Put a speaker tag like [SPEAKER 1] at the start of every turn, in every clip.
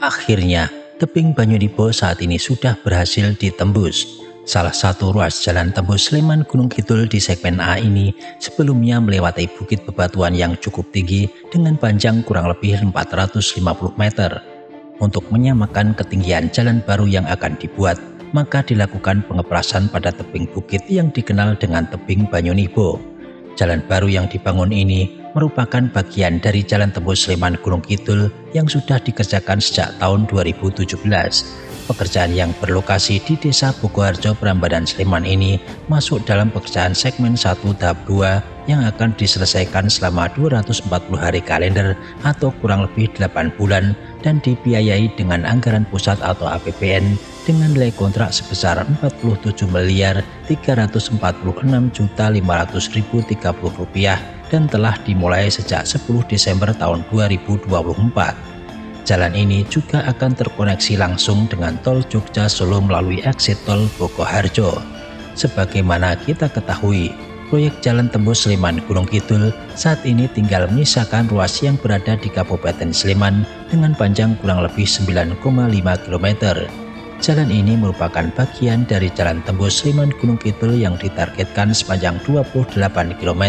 [SPEAKER 1] Akhirnya, tebing Banyunipo saat ini sudah berhasil ditembus. Salah satu ruas jalan tembus Sleman Gunung Kidul di segmen A ini sebelumnya melewati bukit bebatuan yang cukup tinggi dengan panjang kurang lebih 450 meter. Untuk menyamakan ketinggian jalan baru yang akan dibuat, maka dilakukan pengeplasan pada tebing bukit yang dikenal dengan tebing Banyunipo. Jalan baru yang dibangun ini merupakan bagian dari jalan tembus Sleman Gunung Kidul yang sudah dikerjakan sejak tahun 2017. Pekerjaan yang berlokasi di Desa Bogoharjo, Prambanan, Sleman ini masuk dalam pekerjaan segmen 1 tahap 2 yang akan diselesaikan selama 240 hari kalender atau kurang lebih 8 bulan dan dibiayai dengan anggaran pusat atau APBN dengan nilai kontrak sebesar Rp47.546.500.030 dan telah dimulai sejak 10 Desember tahun 2024. Jalan ini juga akan terkoneksi langsung dengan tol Jogja Solo melalui exit tol Bogoharjo. Sebagaimana kita ketahui, proyek jalan tembus Sleman Gunung Kidul saat ini tinggal menyisakan ruas yang berada di Kabupaten Sleman dengan panjang kurang lebih 9,5 km. Jalan ini merupakan bagian dari jalan tembus Sleman Gunung Kidul yang ditargetkan sepanjang 28 km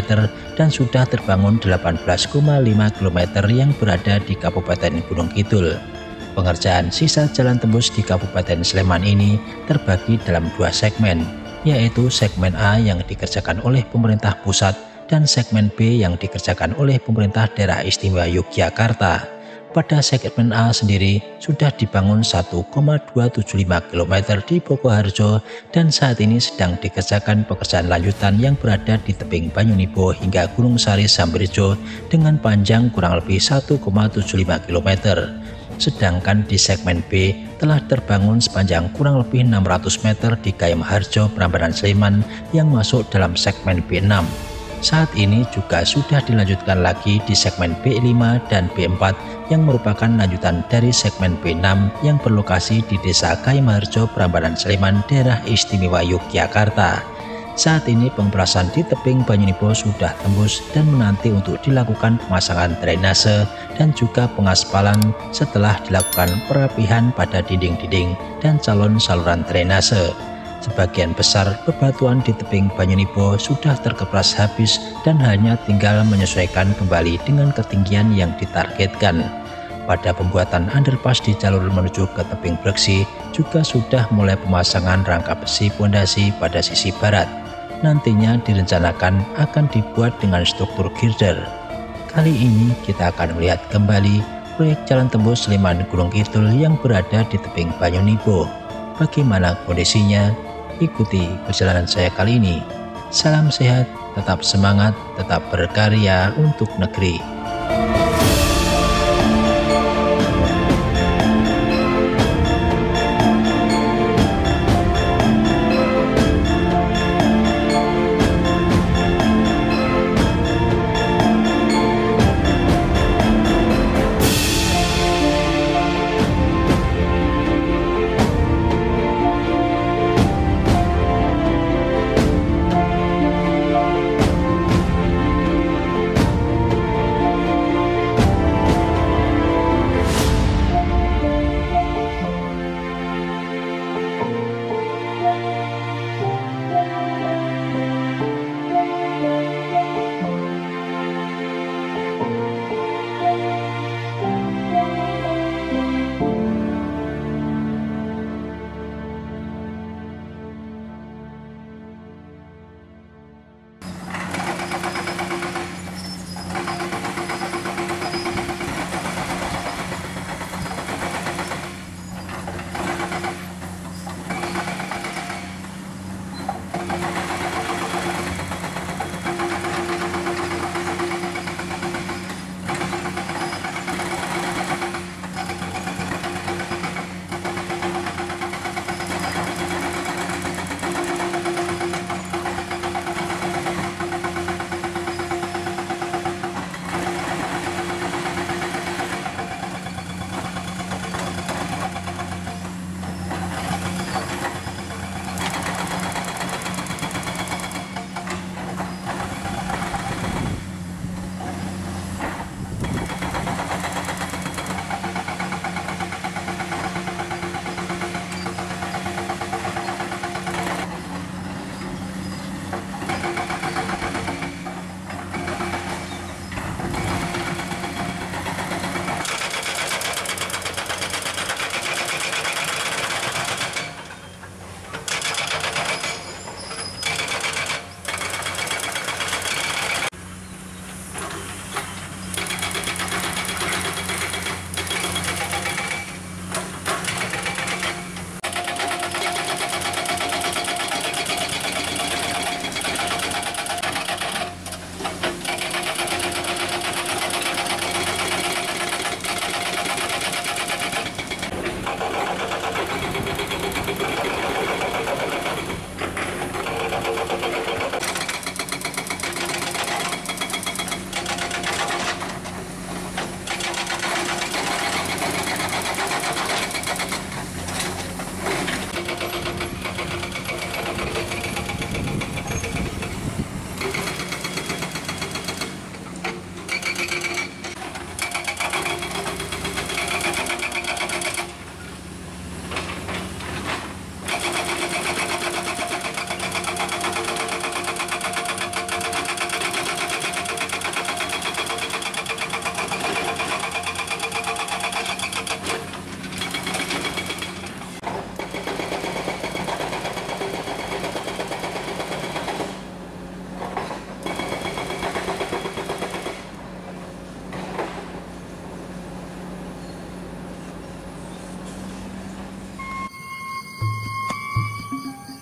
[SPEAKER 1] dan sudah terbangun 18,5 km yang berada di Kabupaten Gunung Kidul. Pengerjaan sisa jalan tembus di Kabupaten Sleman ini terbagi dalam dua segmen, yaitu segmen A yang dikerjakan oleh pemerintah pusat dan segmen B yang dikerjakan oleh pemerintah daerah istimewa Yogyakarta. Pada segmen A sendiri sudah dibangun 1,275 km di Bogoharjo dan saat ini sedang dikerjakan pekerjaan lanjutan yang berada di tebing Banyunipo hingga Gunung Sari Sambirjo dengan panjang kurang lebih 1,75 km. Sedangkan di segmen B telah terbangun sepanjang kurang lebih 600 meter di Gayam Harjo, Prambanan, Sleman yang masuk dalam segmen B6. Saat ini juga sudah dilanjutkan lagi di segmen B5 dan B4 yang merupakan lanjutan dari segmen B6 yang berlokasi di Desa Gayam Harjo, Prambanan, Sleman, daerah istimewa Yogyakarta. Saat ini pemerasan di tebing Banyunipo sudah tembus dan menanti untuk dilakukan pemasangan drainase dan juga pengaspalan setelah dilakukan perapihan pada dinding-dinding dan calon saluran drainase. Sebagian besar bebatuan di tebing Banyunipo sudah terkepras habis dan hanya tinggal menyesuaikan kembali dengan ketinggian yang ditargetkan. Pada pembuatan underpass di jalur menuju ke tebing Breksi juga sudah mulai pemasangan rangka besi pondasi pada sisi barat. Nantinya direncanakan akan dibuat dengan struktur girder. Kali ini kita akan melihat kembali proyek jalan tembus Sleman Gunung Kidul yang berada di tebing Banyunipo. Bagaimana kondisinya? Ikuti perjalanan saya kali ini. Salam sehat, tetap semangat, tetap berkarya untuk negeri.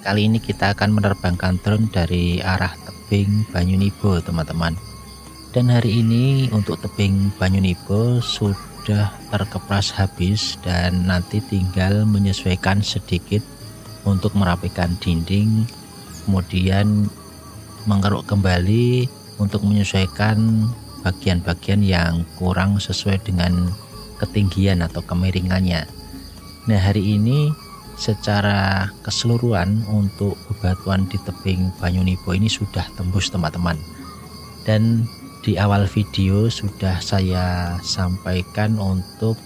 [SPEAKER 1] Kali ini kita akan menerbangkan drone dari arah tebing Banyunibo teman-teman. Dan hari ini untuk tebing Banyunibo sudah terkepras habis dan nanti tinggal menyesuaikan sedikit untuk merapikan dinding, kemudian mengeruk kembali untuk menyesuaikan bagian-bagian yang kurang sesuai dengan ketinggian atau kemiringannya. Nah, hari ini secara keseluruhan untuk bebatuan di tebing Banyunibo ini sudah tembus teman-teman. Dan di awal video sudah saya sampaikan untuk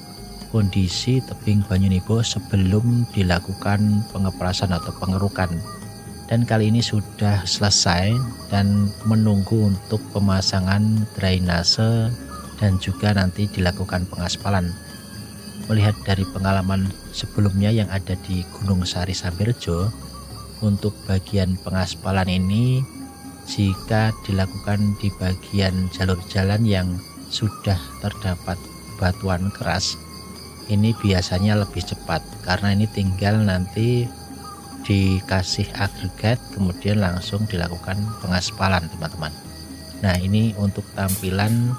[SPEAKER 1] kondisi tebing Banyunibo sebelum dilakukan pengeprasan atau pengerukan. Dan kali ini sudah selesai dan menunggu untuk pemasangan drainase dan juga nanti dilakukan pengaspalan. Melihat dari pengalaman sebelumnya yang ada di Gunung Sari Sambirjo, untuk bagian pengaspalan ini jika dilakukan di bagian jalur jalan yang sudah terdapat batuan keras, ini biasanya lebih cepat karena ini tinggal nanti dikasih agregat kemudian langsung dilakukan pengaspalan teman-teman. Nah, ini untuk tampilan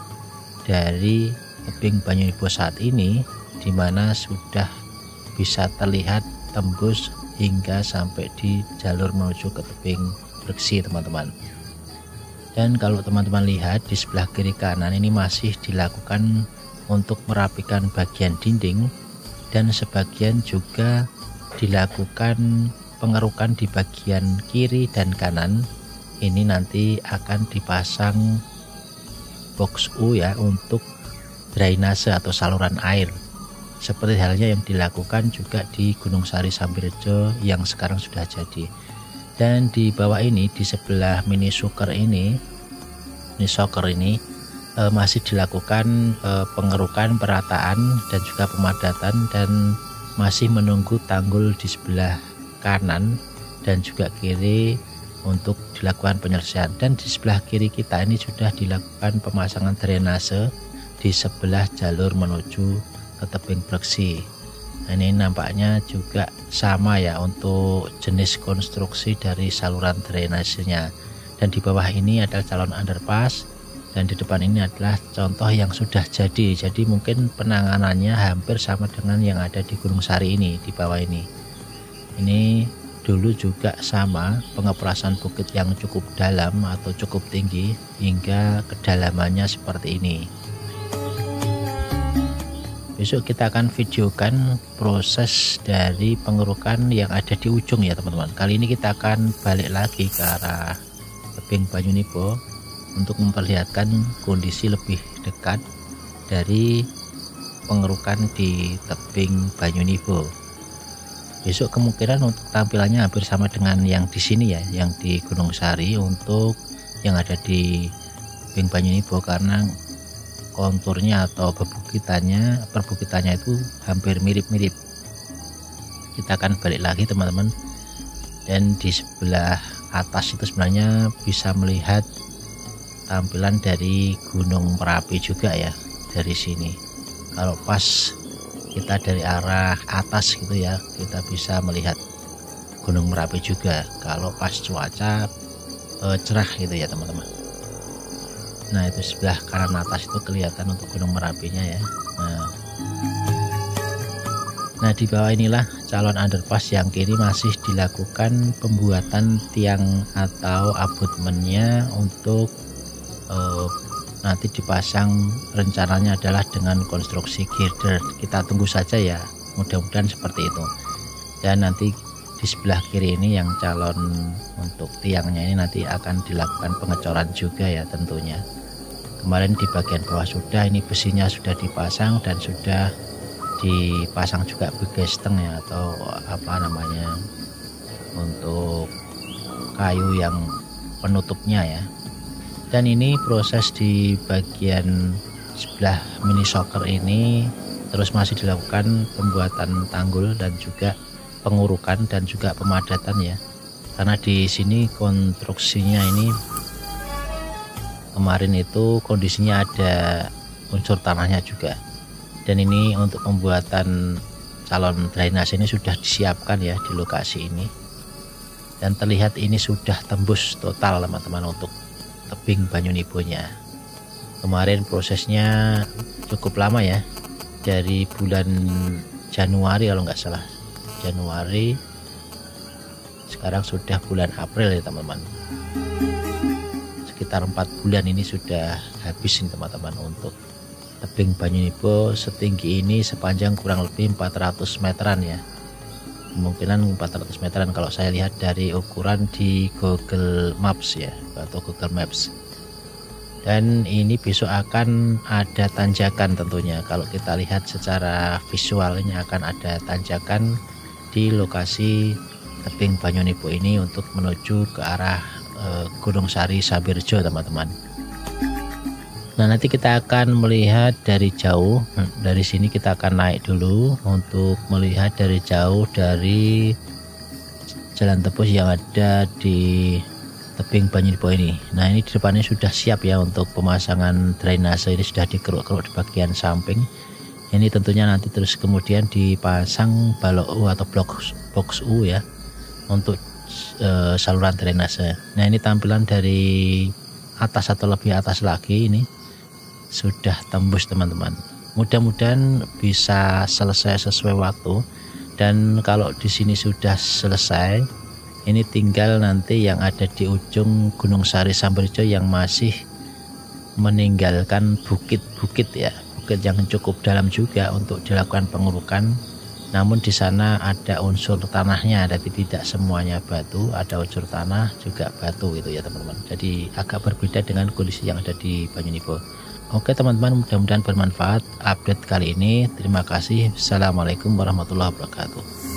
[SPEAKER 1] dari tebing Banyunibo saat ini, di mana sudah bisa terlihat tembus hingga sampai di jalur menuju ke tebing Breksi teman-teman. Dan kalau teman-teman lihat di sebelah kiri kanan ini masih dilakukan untuk merapikan bagian dinding, dan sebagian juga dilakukan pengerukan di bagian kiri dan kanan. Ini nanti akan dipasang box U ya untuk drainase atau saluran air, seperti halnya yang dilakukan juga di Gunung Sari Sambirjo yang sekarang sudah jadi. Dan di bawah ini di sebelah mini soccer ini masih dilakukan pengerukan, perataan dan juga pemadatan, dan masih menunggu tanggul di sebelah kanan dan juga kiri untuk dilakukan penyelesaian. Dan di sebelah kiri kita ini sudah dilakukan pemasangan drainase di sebelah jalur menuju ke tebing Breksi. Nah, ini nampaknya juga sama ya untuk jenis konstruksi dari saluran drainasenya. Dan di bawah ini adalah calon underpass, dan di depan ini adalah contoh yang sudah jadi. Jadi mungkin penanganannya hampir sama dengan yang ada di Gunung Sari ini di bawah ini. Ini dulu juga sama, pengeprasan bukit yang cukup dalam atau cukup tinggi hingga kedalamannya seperti ini. Besok kita akan videokan proses dari pengerukan yang ada di ujung ya teman-teman. Kali ini kita akan balik lagi ke arah tebing Banyunibo untuk memperlihatkan kondisi lebih dekat dari pengerukan di tebing Banyunibo. Besok kemungkinan untuk tampilannya hampir sama dengan yang di sini ya, yang di Gunung Sari untuk yang ada di tebing Banyunibo, karena konturnya atau perbukitannya itu hampir mirip-mirip. Kita akan balik lagi teman-teman, dan di sebelah atas itu sebenarnya bisa melihat tampilan dari Gunung Merapi juga ya dari sini. Kalau pas kita dari arah atas gitu ya, kita bisa melihat Gunung Merapi juga kalau pas cuaca cerah gitu ya teman-teman. Nah, itu sebelah kanan atas itu kelihatan untuk Gunung Merapinya ya. Nah, di bawah inilah calon underpass yang kiri masih dilakukan pembuatan tiang atau abutmennya untuk nanti dipasang, rencananya adalah dengan konstruksi girder. Kita tunggu saja ya, mudah-mudahan seperti itu. Dan nanti di sebelah kiri ini yang calon untuk tiangnya ini nanti akan dilakukan pengecoran juga ya tentunya. Kemarin di bagian bawah sudah, ini besinya sudah dipasang dan sudah dipasang juga begesteng ya, atau apa namanya, untuk kayu yang penutupnya ya. Dan ini proses di bagian sebelah mini soccer ini terus masih dilakukan pembuatan tanggul dan juga pengurukan dan juga pemadatan ya, karena di sini konstruksinya ini kemarin itu kondisinya ada unsur tanahnya juga. Dan ini untuk pembuatan calon drainase ini sudah disiapkan ya di lokasi ini. Dan terlihat ini sudah tembus total teman-teman untuk tebing Banyuniponya. Kemarin prosesnya cukup lama ya, dari bulan Januari kalau nggak salah, Januari, sekarang sudah bulan April ya teman-teman. Sekitar 4 bulan ini sudah habis nih teman-teman untuk tebing Banyunipo setinggi ini, sepanjang kurang lebih 400 meteran ya. Kemungkinan 400 meteran kalau saya lihat dari ukuran di Google Maps ya, atau Google Maps. Dan ini besok akan ada tanjakan tentunya. Kalau kita lihat secara visual, ini akan ada tanjakan di lokasi tebing Banyunipo ini untuk menuju ke arah Gunung Sari Sambirjo teman-teman. Nah, nanti kita akan melihat dari jauh. Dari sini kita akan naik dulu untuk melihat dari jauh dari jalan tembus yang ada di tebing Banyunipo ini. Nah, ini di depannya sudah siap ya untuk pemasangan drainase. Ini sudah dikeruk-keruk di bagian samping. Ini tentunya nanti terus kemudian dipasang balok U atau box U ya, untuk saluran drainase. Nah, ini tampilan dari atas atau lebih atas lagi, ini sudah tembus teman-teman. Mudah-mudahan bisa selesai sesuai waktu. Dan kalau di sini sudah selesai, ini tinggal nanti yang ada di ujung Gunung Sari Sambirjo yang masih meninggalkan bukit-bukit ya, bukit yang cukup dalam juga untuk dilakukan pengurukan. Namun di sana ada unsur tanahnya, jadi tidak semuanya batu, ada unsur tanah juga batu gitu ya teman-teman. Jadi agak berbeda dengan kondisi yang ada di Banyunipo. Oke teman-teman, mudah-mudahan bermanfaat update kali ini. Terima kasih. Assalamualaikum warahmatullahi wabarakatuh.